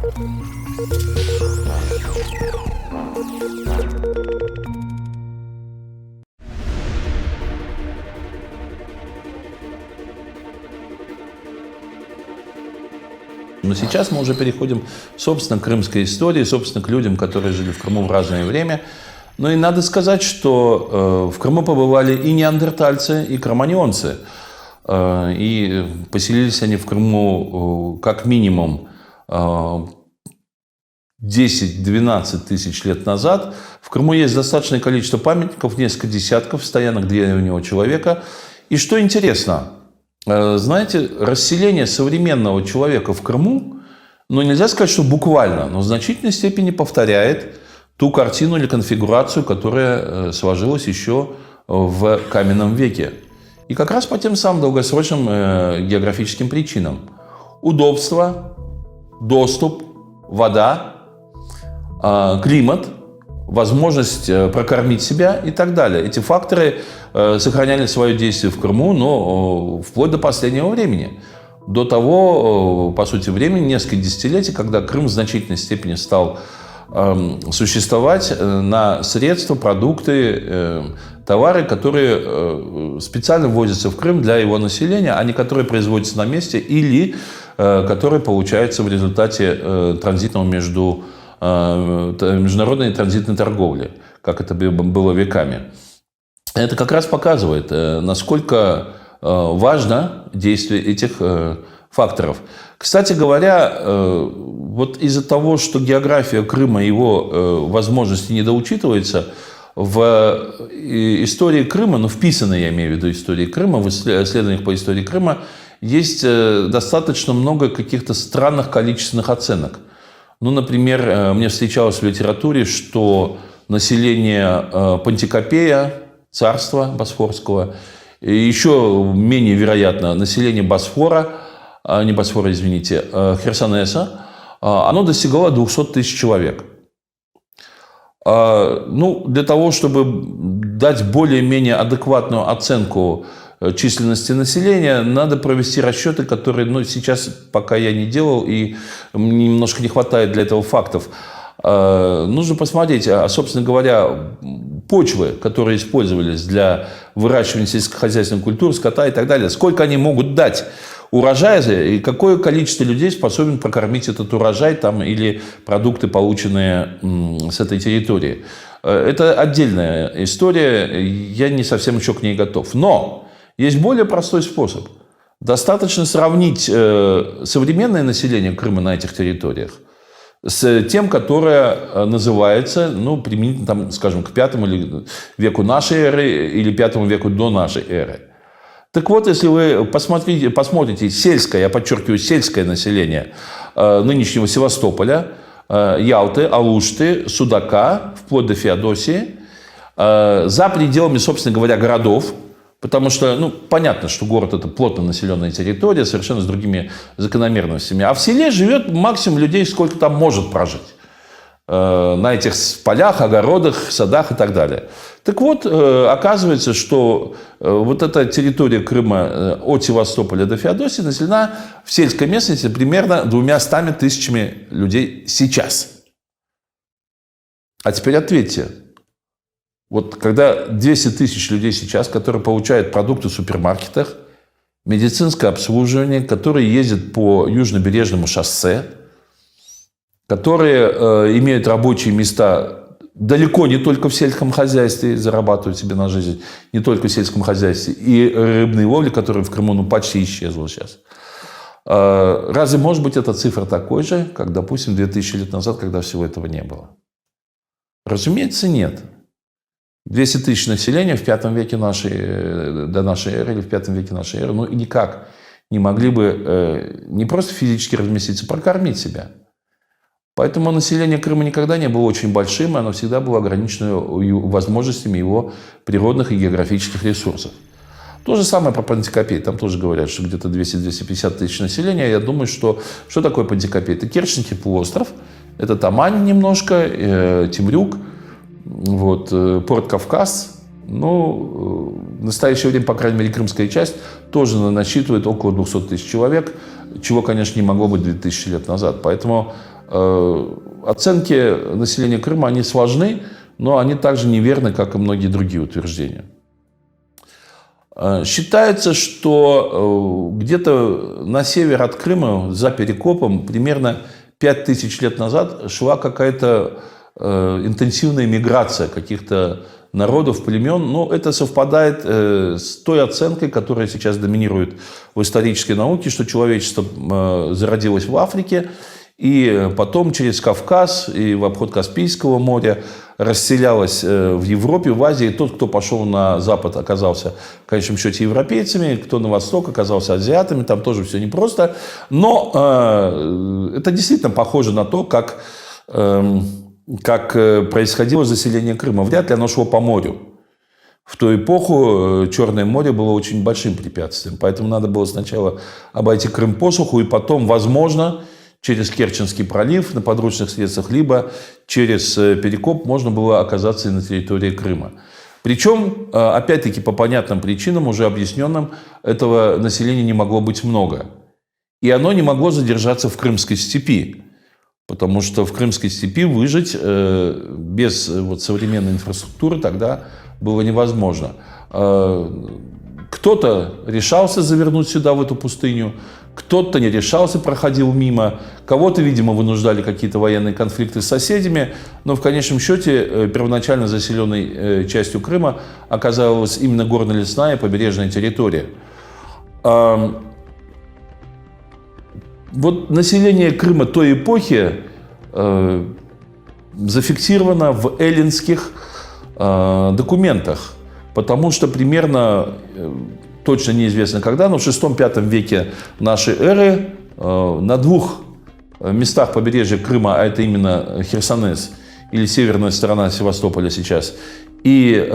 Но сейчас мы уже переходим, собственно, к крымской истории, собственно, к людям, которые жили в Крыму в разное время. Ну и надо сказать, что в Крыму побывали и неандертальцы, и кроманьонцы. И поселились они в Крыму как минимум 10-12 тысяч лет назад. В Крыму есть достаточное количество памятников, несколько десятков стоянок древнего человека. И что интересно, знаете, расселение современного человека в Крыму, ну, нельзя сказать, что буквально, но в значительной степени повторяет ту картину или конфигурацию, которая сложилась еще в каменном веке. И как раз по тем самым долгосрочным географическим причинам. Удобство, доступ, вода, климат, возможность прокормить себя и так далее. Эти факторы сохраняли свое действие в Крыму, но вплоть до последнего времени. До того, по сути, времени, несколько десятилетий, когда Крым в значительной степени стал существовать на средства, продукты, товары, которые специально ввозятся в Крым для его населения, а не которые производятся на месте или которые получаются в результате транзитного международной транзитной торговли, как это было веками. Это как раз показывает, насколько важно действие этих факторов. Кстати говоря, вот из-за того, что география Крыма, его возможности недоучитывается, в истории Крыма, ну, вписанной, я имею в виду, истории Крыма, в исследованиях по истории Крыма, есть достаточно много каких-то странных количественных оценок. Ну, например, мне встречалось в литературе, что население Пантикопея, царства Босфорского, и еще менее вероятно население Босфора, не Босфора, извините, Херсонеса, оно достигало 200 тысяч человек. Ну, для того, чтобы дать более-менее адекватную оценку численности населения, надо провести расчеты, которые, ну, сейчас пока я не делал, и немножко не хватает для этого фактов. Нужно посмотреть, собственно говоря, почвы, которые использовались для выращивания сельскохозяйственных культур, скота и так далее, сколько они могут дать урожая и какое количество людей способен прокормить этот урожай там, или продукты, полученные с этой территории. Это отдельная история, я не совсем еще к ней готов. Но есть более простой способ. Достаточно сравнить современное население Крыма на этих территориях с тем, которое называется, ну, применительно, там, скажем, к V веку нашей эры или V веку до нашей эры. Так вот, если вы посмотрите сельское, я подчеркиваю, сельское население нынешнего Севастополя, Ялты, Алушты, Судака, вплоть до Феодосии, за пределами, собственно говоря, городов, потому что, ну, понятно, что город – это плотно населенная территория, совершенно с другими закономерностями. А в селе живет максимум людей, сколько там может прожить. На этих полях, огородах, садах и так далее. Так вот, оказывается, что вот эта территория Крыма от Севастополя до Феодосии населена в сельской местности примерно 200 тысячами людей сейчас. А теперь ответьте. Вот когда 200 тысяч людей сейчас, которые получают продукты в супермаркетах, медицинское обслуживание, которые ездят по южнобережному шоссе, которые имеют рабочие места далеко не только в сельском хозяйстве, зарабатывают себе на жизнь, не только в сельском хозяйстве, и рыбной ловли, которая в Крыму, ну, почти исчезла сейчас. Разве может быть эта цифра такой же, как, допустим, 2000 лет назад, когда всего этого не было? Разумеется, нет. 200 тысяч населения в V веке до нашей эры или в V веке нашей эры, ну, никак не могли бы не просто физически разместиться, прокормить себя. Поэтому население Крыма никогда не было очень большим, и оно всегда было ограничено возможностями его природных и географических ресурсов. То же самое про Пантикопей. Там тоже говорят, что где-то 200-250 тысяч населения. Я думаю, что такое Пантикопей? Это Керченский полуостров, это Тамань немножко, Темрюк, вот, порт Кавказ. Ну, в настоящее время, по крайней мере, крымская часть тоже насчитывает около 200 тысяч человек, чего, конечно, не могло быть 2000 лет назад. Поэтому Оценки населения Крыма, они сложны, но они также неверны, как и многие другие утверждения. Считается, что где-то на север от Крыма, за Перекопом, примерно 5000 лет назад шла какая-то интенсивная миграция каких-то народов, племен. Но это совпадает с той оценкой, которая сейчас доминирует в исторической науке, что человечество зародилось в Африке, и потом через Кавказ и в обход Каспийского моря расселялось в Европе, в Азии. Тот, кто пошел на запад, оказался в конечном счете европейцами, кто на восток, оказался азиатами. Там тоже все непросто. Но это действительно похоже на то, как происходило заселение Крыма. Вряд ли оно шло по морю. В ту эпоху Черное море было очень большим препятствием. Поэтому надо было сначала обойти Крым по суху, и потом, возможно, через Керченский пролив на подручных средствах, либо через Перекоп можно было оказаться и на территории Крыма. Причем, опять-таки, по понятным причинам, уже объясненным, этого населения не могло быть много. И оно не могло задержаться в Крымской степи. Потому что в Крымской степи выжить без современной инфраструктуры тогда было невозможно. Кто-то решался завернуть сюда, в эту пустыню, кто-то не решался, проходил мимо. Кого-то, видимо, вынуждали какие-то военные конфликты с соседями. Но в конечном счете первоначально заселенной частью Крыма оказалась именно горно-лесная побережная территория. Вот население Крыма той эпохи зафиксировано в эллинских документах. Потому что примерно, точно неизвестно когда, но в VI-V веке нашей эры на двух местах побережья Крыма, а это именно Херсонес или северная сторона Севастополя сейчас, и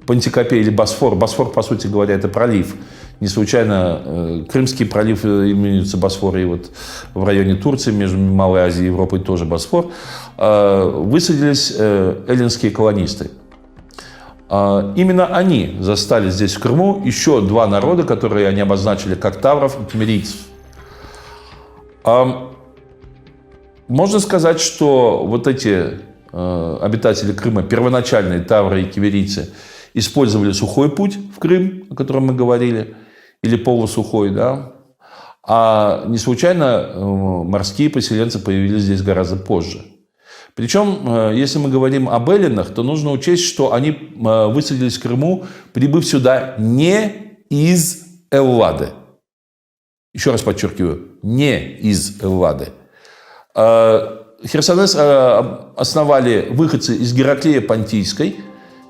Пантикопей или Босфор. Босфор, по сути говоря, это пролив. Не случайно Крымский пролив именуется Босфор, и вот в районе Турции, между Малой Азией и Европой тоже Босфор, высадились эллинские колонисты. Именно они застали здесь, в Крыму, еще два народа, которые они обозначили как тавров и киммерийцев. Можно сказать, что вот эти обитатели Крыма, первоначальные тавры и киммерийцы, использовали сухой путь в Крым, о котором мы говорили, или полусухой, да. А не случайно морские поселенцы появились здесь гораздо позже. Причем, если мы говорим об эллинах, то нужно учесть, что они высадились в Крыму, прибыв сюда не из Эллады. Еще раз подчеркиваю, не из Эллады. Херсонес основали выходцы из Гераклея Понтийской.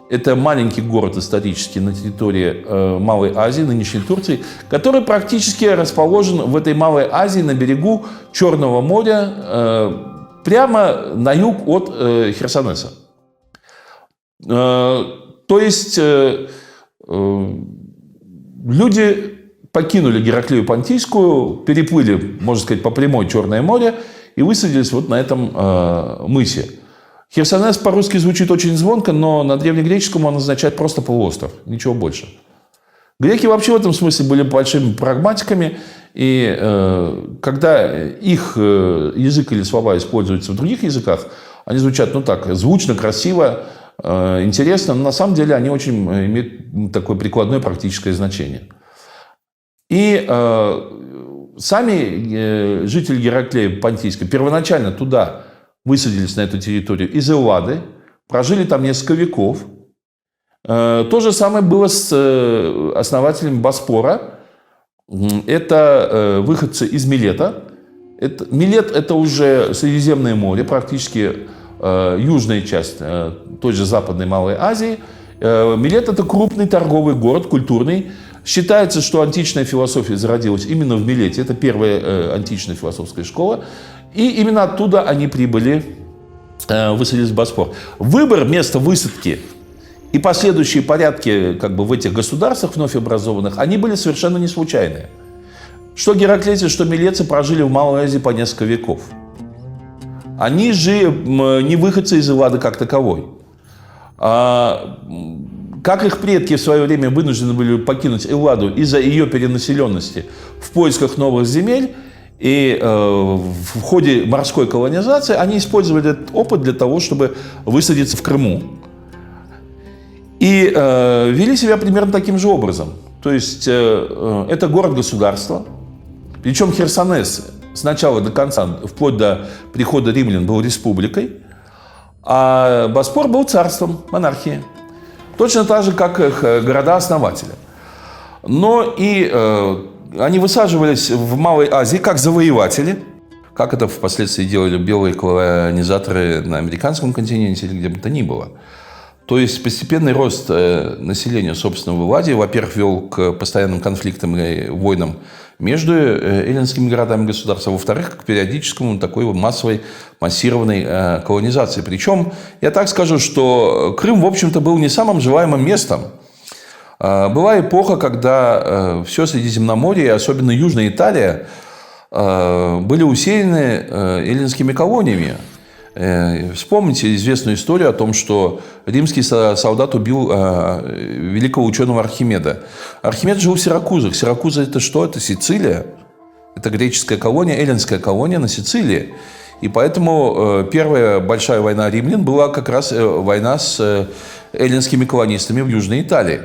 Это маленький город исторический на территории Малой Азии, нынешней Турции, который практически расположен в этой Малой Азии на берегу Черного моря, прямо на юг от Херсонеса. То есть люди покинули Гераклею Понтийскую, переплыли, можно сказать, по прямой Черное море и высадились вот на этом мысе. Херсонес по-русски звучит очень звонко, но на древнегреческом он означает просто полуостров, ничего больше. Греки вообще в этом смысле были большими прагматиками, и когда их язык или слова используются в других языках, они звучат, ну так, звучно, красиво, интересно, но на самом деле они очень имеют такое прикладное практическое значение. И сами жители Гераклея Понтийской первоначально туда высадились, на эту территорию, из Эллады, прожили там несколько веков. То же самое было с основателями Боспора. Это выходцы из Милета. Милет – это уже Средиземное море, практически южная часть той же Западной Малой Азии. Милет – это крупный торговый город, культурный. Считается, что античная философия зародилась именно в Милете. Это первая античная философская школа. И именно оттуда они прибыли, высадились в Босфор. Выбор места высадки и последующие порядки как бы в этих государствах вновь образованных, они были совершенно не случайные. Что гераклейцы, что милетцы прожили в Малой Азии по несколько веков. Они же не выходцы из Эллады как таковой. Как их предки в свое время вынуждены были покинуть Элладу из-за ее перенаселенности в поисках новых земель, И в ходе морской колонизации они использовали этот опыт для того, чтобы высадиться в Крыму. И вели себя примерно таким же образом. То есть это город-государство. Причем Херсонес с начала до конца, вплоть до прихода римлян, был республикой. А Боспор был царством, монархией. Точно так же, как их города-основатели. Но и они высаживались в Малой Азии как завоеватели, как это впоследствии делали белые колонизаторы на американском континенте или где бы то ни было. То есть постепенный рост населения, собственно, в Азии, во-первых, вел к постоянным конфликтам и войнам между эллинскими городами и государством, во-вторых, к периодическому такой массовой, массированной колонизации. Причем, я так скажу, что Крым, в общем-то, был не самым желаемым местом. Была эпоха, когда все Средиземноморье, и особенно Южная Италия, были усеяны эллинскими колониями. Вспомните известную историю о том, что римский солдат убил великого ученого Архимеда. Архимед жил в Сиракузах. Сиракузы – это что? Это Сицилия. Это греческая колония, эллинская колония на Сицилии. И поэтому первая большая война римлян была как раз война с эллинскими колонистами в Южной Италии.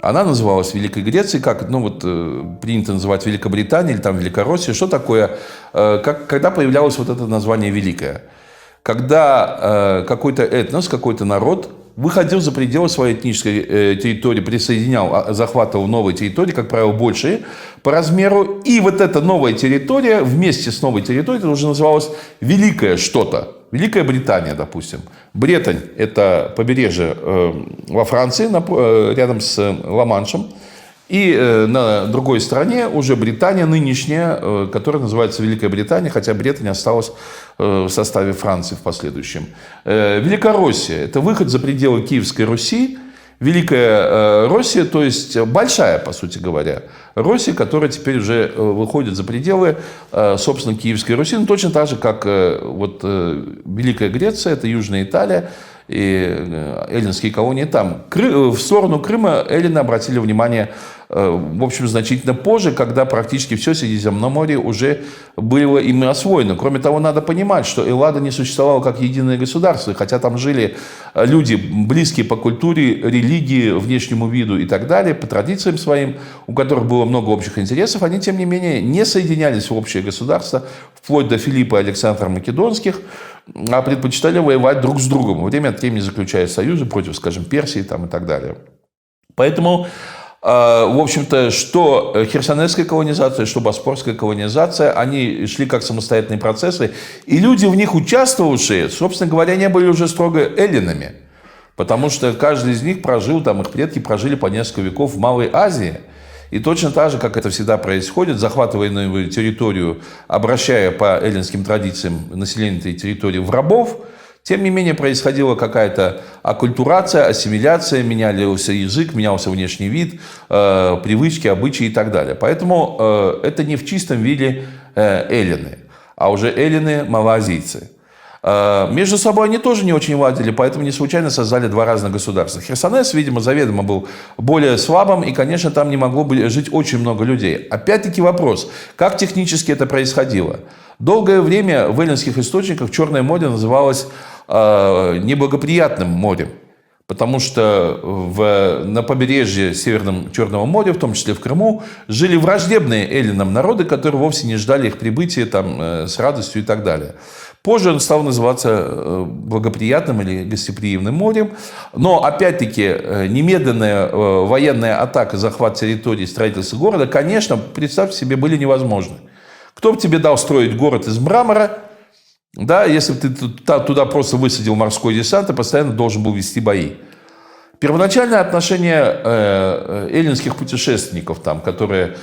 Она называлась Великой Грецией, как принято называть Великобритания или там Великороссия. Что такое? Когда появлялось вот это название «Великое»? Когда какой-то этнос, какой-то народ выходил за пределы своей этнической территории, присоединял, захватывал новые территории, как правило, большие по размеру. И вот эта новая территория вместе с новой территорией, это уже называлось Великое что-то. Великая Британия, допустим. Бретань – это побережье во Франции, рядом с Ла-Маншем. И на другой стороне уже Британия нынешняя, которая называется Великая Британия, хотя Бретань осталась в составе Франции в последующем. Великороссия – это выход за пределы Киевской Руси. Великая Россия, то есть большая, по сути говоря, Россия, которая теперь уже выходит за пределы, собственно, Киевской Руси. Ну, точно так же, как Великая Греция, это Южная Италия, и эллинские колонии там. В сторону Крыма эллины обратили внимание, в общем, значительно позже, когда практически все Средиземноморье уже было ими освоено. Кроме того, надо понимать, что Эллада не существовала как единое государство, хотя там жили люди, близкие по культуре, религии, внешнему виду и так далее, по традициям своим, у которых было много общих интересов, они, тем не менее, не соединялись в общее государство, вплоть до Филиппа и Александра Македонских, а предпочитали воевать друг с другом, время от времени заключая союзы против, скажем, Персии там, и так далее. Поэтому, в общем-то, что херсонесская колонизация, что боспорская колонизация, они шли как самостоятельные процессы, и люди, в них участвовавшие, собственно говоря, не были уже строго эллинами, потому что каждый из них прожил, там, их предки прожили по несколько веков в Малой Азии. И точно так же, как это всегда происходит, захватывая новую территорию, обращая по эллинским традициям население этой территории в рабов, тем не менее происходила какая-то аккультурация, ассимиляция, менялся язык, менялся внешний вид, привычки, обычаи и так далее. Поэтому это не в чистом виде эллины, а уже эллины-малоазийцы. Между собой они тоже не очень ладили, поэтому не случайно создали два разных государства. Херсонес, видимо, заведомо был более слабым, и, конечно, там не могло жить очень много людей. Опять-таки вопрос, как технически это происходило? Долгое время в эллинских источниках Черное море называлось неблагоприятным морем, потому что на побережье Северного Черного моря, в том числе в Крыму, жили враждебные эллинам народы, которые вовсе не ждали их прибытия там, с радостью и так далее. Позже он стал называться благоприятным или гостеприимным морем. Но, опять-таки, немедленная военная атака, захват территории, строительство города, конечно, представьте себе, были невозможны. Кто бы тебе дал строить город из мрамора, да, если бы ты туда просто высадил морской десант, ты постоянно должен был вести бои. Первоначальное отношение эллинских путешественников, там, которые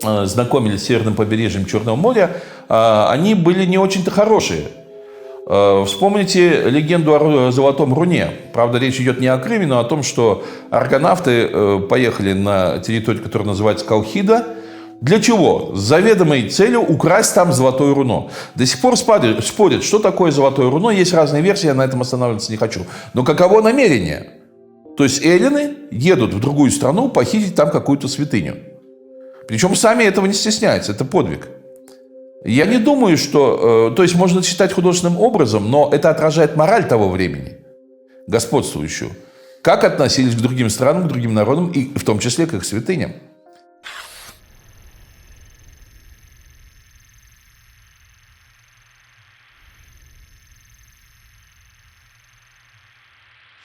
знакомились с северным побережьем Черного моря, они были не очень-то хорошие. Вспомните легенду о Золотом Руне. Правда, речь идет не о Крыме, но о том, что аргонавты поехали на территорию, которая называется Колхида. Для чего? С заведомой целью украсть там Золотое Руно. До сих пор спорят, что такое Золотое Руно. Есть разные версии, я на этом останавливаться не хочу. Но каково намерение? То есть эллины едут в другую страну похитить там какую-то святыню. Причем сами этого не стесняются, это подвиг. Я не думаю, что... То есть можно читать художественным образом, но это отражает мораль того времени, господствующую. Как относились к другим странам, к другим народам, и в том числе к их святыням.